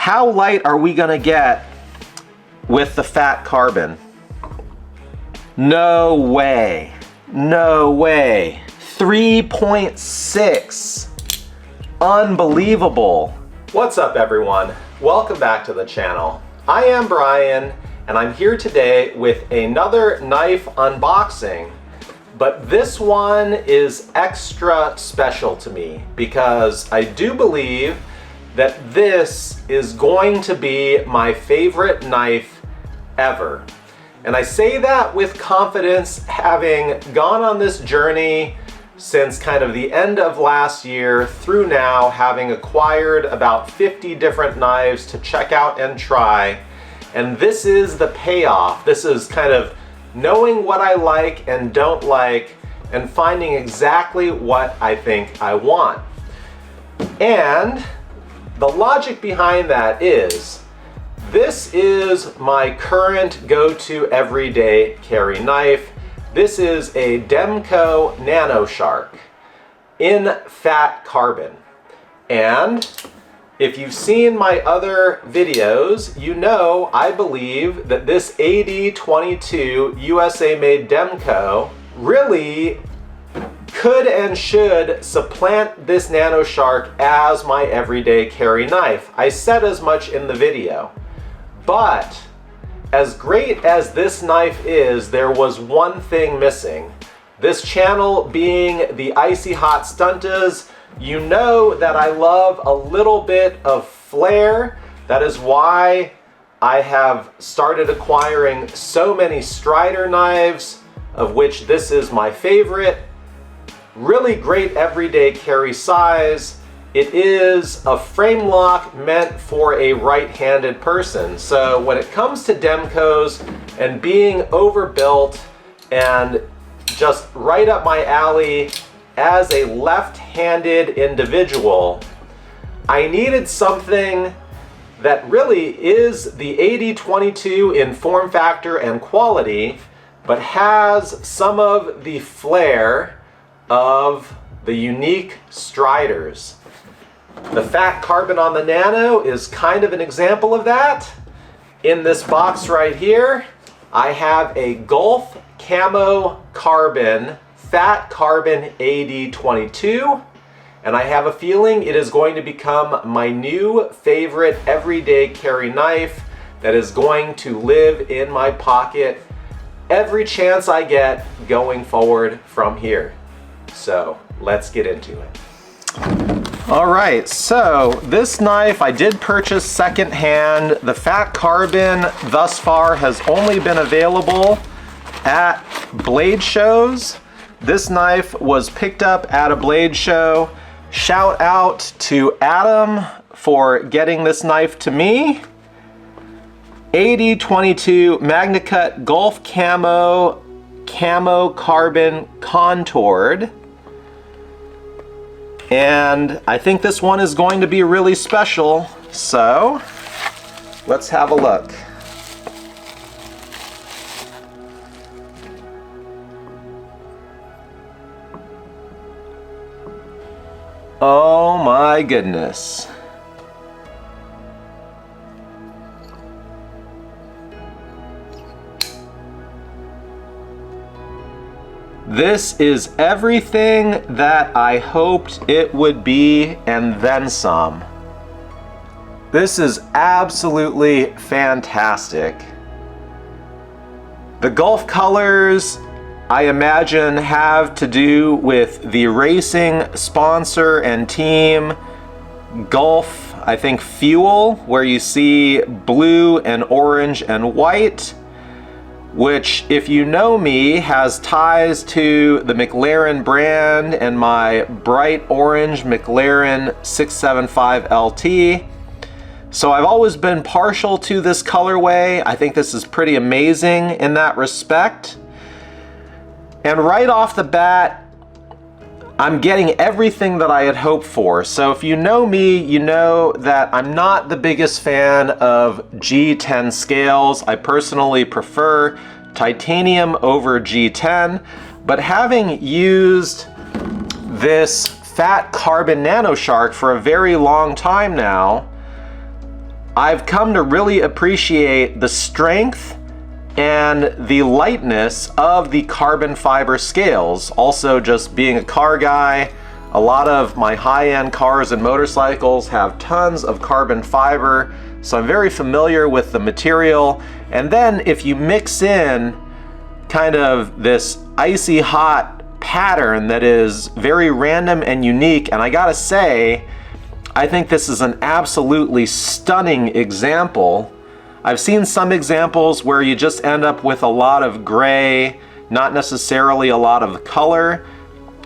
how light are we gonna get with the fat carbon? No way. No way. 3.6. Unbelievable. What's up, everyone? Welcome back to the channel. I am Brian, and I'm here today with another knife unboxing. But this one is extra special to me because I do believe that this is going to be my favorite knife ever. And I say that with confidence, having gone on this journey since kind of the end of last year through now, having acquired about 50 different knives to check out and try. And this is the payoff. This is kind of knowing what I like and don't like and finding exactly what I think I want. And the logic behind that is, this is my current go-to everyday carry knife. This is a Demko NanoShark in fat carbon. And if you've seen my other videos, you know I believe that this AD22 USA-made Demko really could and should supplant this NanoShark as my everyday carry knife. I said as much in the video. But as great as this knife is, there was one thing missing. This channel being the Icy Hot Stuntas, you know that I love a little bit of flair. That is why I have started acquiring so many Strider knives, of which this is my favorite. Really great everyday carry size. It is a frame lock meant for a right-handed person. So when it comes to Demkos and being overbuilt and just right up my alley as a left-handed individual, I needed something that really is the AD22 in form factor and quality, but has some of the flair of the unique Striders. The fat carbon on the Nano is kind of an example of that. In this box right here, I have a Gulf Camo Carbon fat carbon AD22, and I have a feeling it is going to become my new favorite everyday carry knife that is going to live in my pocket every chance I get going forward from here. So let's get into it. All right, so this knife I did purchase secondhand. The fat carbon thus far has only been available at blade shows. This knife was picked up at a blade show. Shout out to Adam for getting this knife to me. AD22 MagnaCut Gulf Camo Carbon Contoured. And I think this one is going to be really special, so let's have a look. Oh my goodness. This is everything that I hoped it would be and then some. This is absolutely fantastic. The Gulf colors, I imagine, have to do with the racing sponsor and team, Gulf, I think, Fuel, where you see blue and orange and white, which, if you know me, has ties to the McLaren brand and my bright orange McLaren 675 LT. So I've always been partial to this colorway. I think this is pretty amazing in that respect. And right off the bat, I'm getting everything that I had hoped for. So if you know me, you know that I'm not the biggest fan of G10 scales. I personally prefer titanium over G10, but having used this fat carbon NanoShark for a very long time now, I've come to really appreciate the strength and the lightness of the carbon fiber scales. Also, just being a car guy, a lot of my high-end cars and motorcycles have tons of carbon fiber, so I'm very familiar with the material. And then if you mix in kind of this icy hot pattern that is very random and unique, and I gotta say, I think this is an absolutely stunning example. I've seen some examples where you just end up with a lot of gray, not necessarily a lot of color.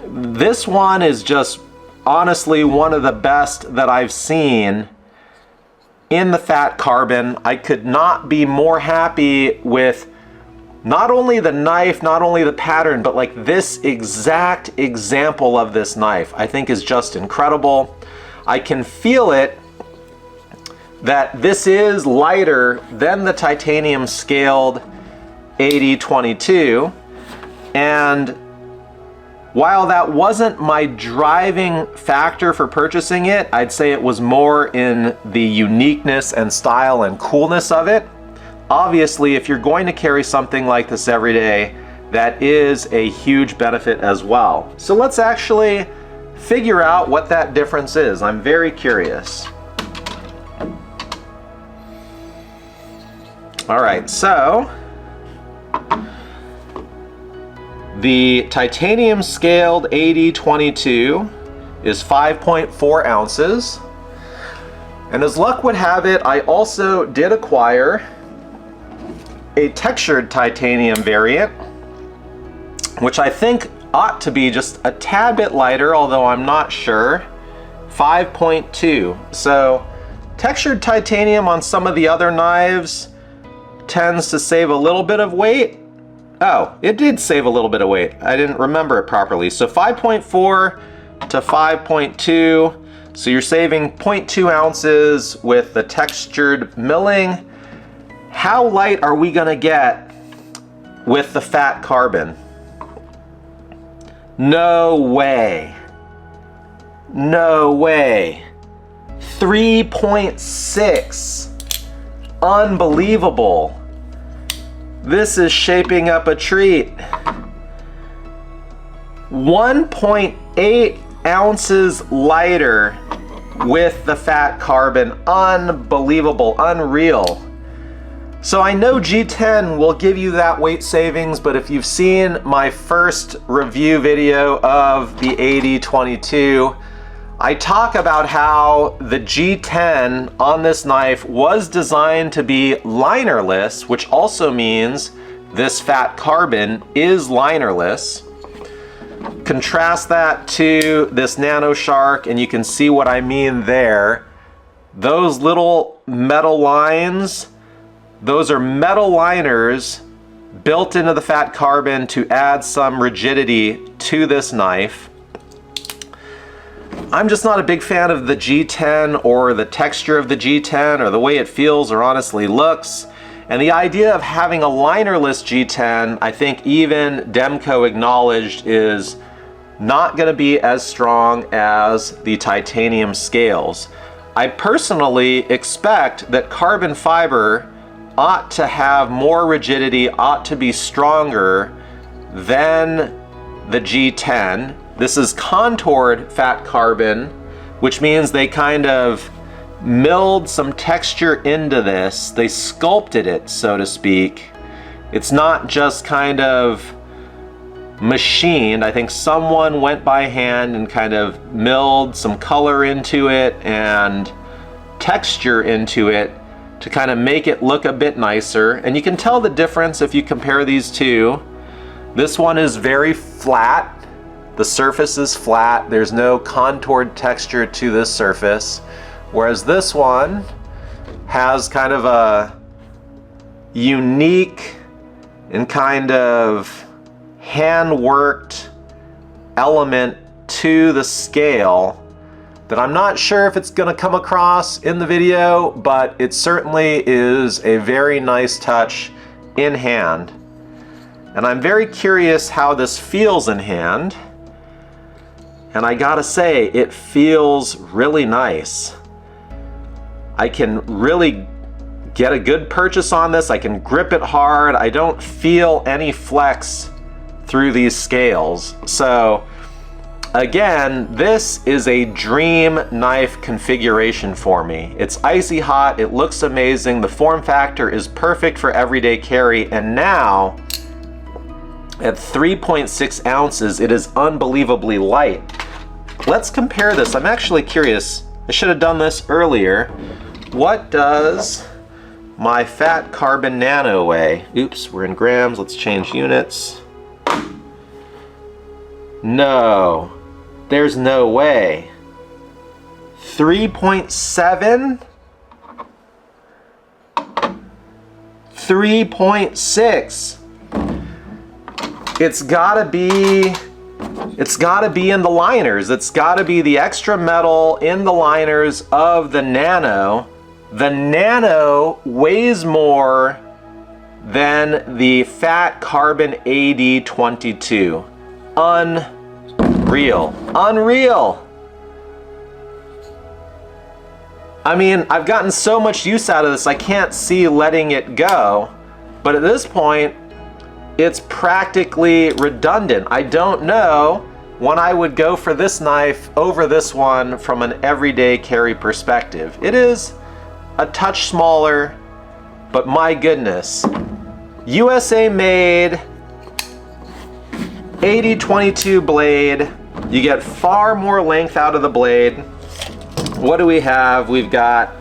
This one is just honestly one of the best that I've seen in the fat carbon. I could not be more happy with not only the knife, not only the pattern, but like this exact example of this knife, I think is just incredible. I can feel it that this is lighter than the titanium scaled AD22. And while that wasn't my driving factor for purchasing it, I'd say it was more in the uniqueness and style and coolness of it. Obviously, if you're going to carry something like this every day, that is a huge benefit as well. So let's actually figure out what that difference is. I'm very curious. All right, so the titanium scaled AD22 is 5.4 ounces. And as luck would have it, I also did acquire a textured titanium variant, which I think ought to be just a tad bit lighter, although I'm not sure. 5.2. So textured titanium on some of the other knives tends to save a little bit of weight. Oh, it did save a little bit of weight. I didn't remember it properly. So 5.4 to 5.2. So you're saving 0.2 ounces with the textured milling. How light are we gonna get with the fat carbon? No way. No way. 3.6. Unbelievable. This is shaping up a treat. 1.8 ounces lighter with the fat carbon. Unbelievable, unreal. So I know G10 will give you that weight savings, but if you've seen my first review video of the AD22, I talk about how the G10 on this knife was designed to be linerless, which also means this fat carbon is linerless. Contrast that to this Nano Shark and you can see what I mean there. Those little metal lines, those are metal liners built into the fat carbon to add some rigidity to this knife. I'm just not a big fan of the G10 or the texture of the G10 or the way it feels or honestly looks. And the idea of having a linerless G10, I think even Demko acknowledged, is not going to be as strong as the titanium scales. I personally expect that carbon fiber ought to have more rigidity, ought to be stronger than the G10. This is contoured fat carbon, which means they kind of milled some texture into this. They sculpted it, so to speak. It's not just kind of machined. I think someone went by hand and kind of milled some color into it and texture into it to kind of make it look a bit nicer. And you can tell the difference if you compare these two. This one is very flat. The surface is flat. There's no contoured texture to this surface. Whereas this one has kind of a unique and kind of hand-worked element to the scale that I'm not sure if it's going to come across in the video, but it certainly is a very nice touch in hand. And I'm very curious how this feels in hand. And I gotta say, it feels really nice. I can really get a good purchase on this. I can grip it hard. I don't feel any flex through these scales. So again, this is a dream knife configuration for me. It's icy hot, it looks amazing, the form factor is perfect for everyday carry, and now at 3.6 ounces, it is unbelievably light. Let's compare this. I'm actually curious. I should have done this earlier. What does my Fat Carbon Nano weigh? Oops, we're in grams. Let's change units. No, there's no way. 3.7? 3.6. It's gotta be in the liners. It's gotta be the extra metal in the liners of the Nano. The Nano weighs more than the Fat Carbon AD22. Unreal. Unreal. I mean, I've gotten so much use out of this, I can't see letting it go. But at this point, it's practically redundant. I don't know when I would go for this knife over this one from an everyday carry perspective. It is a touch smaller, but my goodness. USA made, AD22 blade. You get far more length out of the blade. What do we have? We've got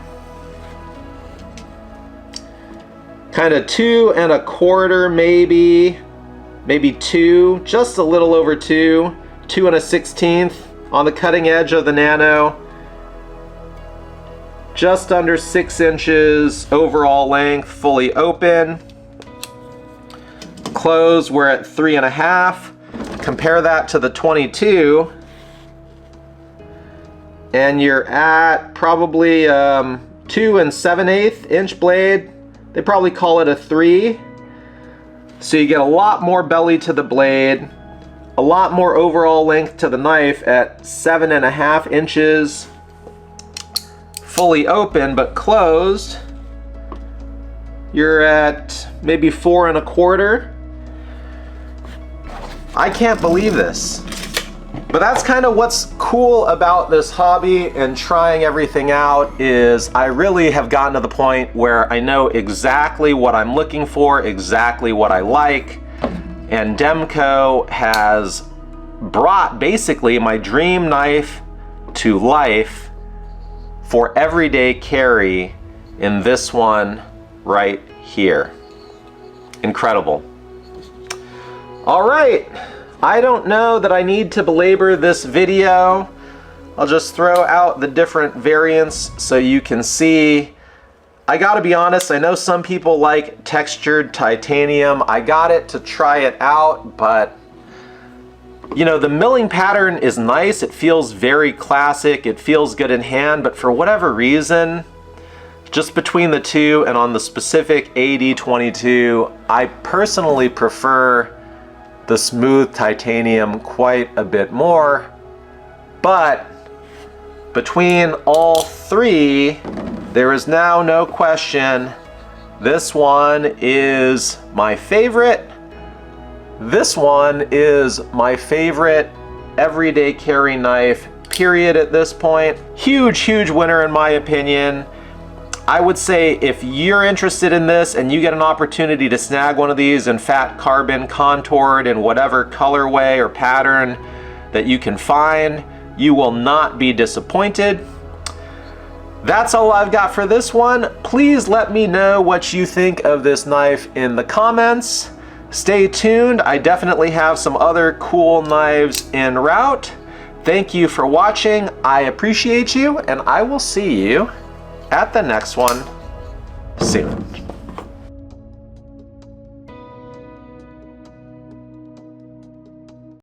kind of 2 1/4, maybe 2, just a little over 2, 2 1/16 on the cutting edge of the Nano. Just under 6 inches overall length, fully open. Close, we're at 3 1/2. Compare that to the 22, and you're at probably 2 7/8 inch blade. They probably call it a 3. So you get a lot more belly to the blade, a lot more overall length to the knife at 7 1/2 inches. Fully open, but closed, you're at maybe 4 1/4. I can't believe this. But that's kind of what's cool about this hobby and trying everything out, is I really have gotten to the point where I know exactly what I'm looking for, exactly what I like, and Demko has brought basically my dream knife to life for everyday carry in this one right here. Incredible. All right. I don't know that I need to belabor this video. I'll just throw out the different variants so you can see. I gotta be honest, I know some people like textured titanium. I got it to try it out, but you know, the milling pattern is nice. It feels very classic. It feels good in hand, but for whatever reason, just between the two and on the specific AD22, I personally prefer the smooth titanium quite a bit more. But between all three, there is now no question, this one is my favorite. This one is my favorite everyday carry knife, period, at this point. Huge, huge winner in my opinion. I would say if you're interested in this and you get an opportunity to snag one of these in Fat Carbon contoured in whatever colorway or pattern that you can find, you will not be disappointed. That's all I've got for this one. Please let me know what you think of this knife in the comments. Stay tuned. I definitely have some other cool knives en route. Thank you for watching. I appreciate you, and I will see you at the next one soon.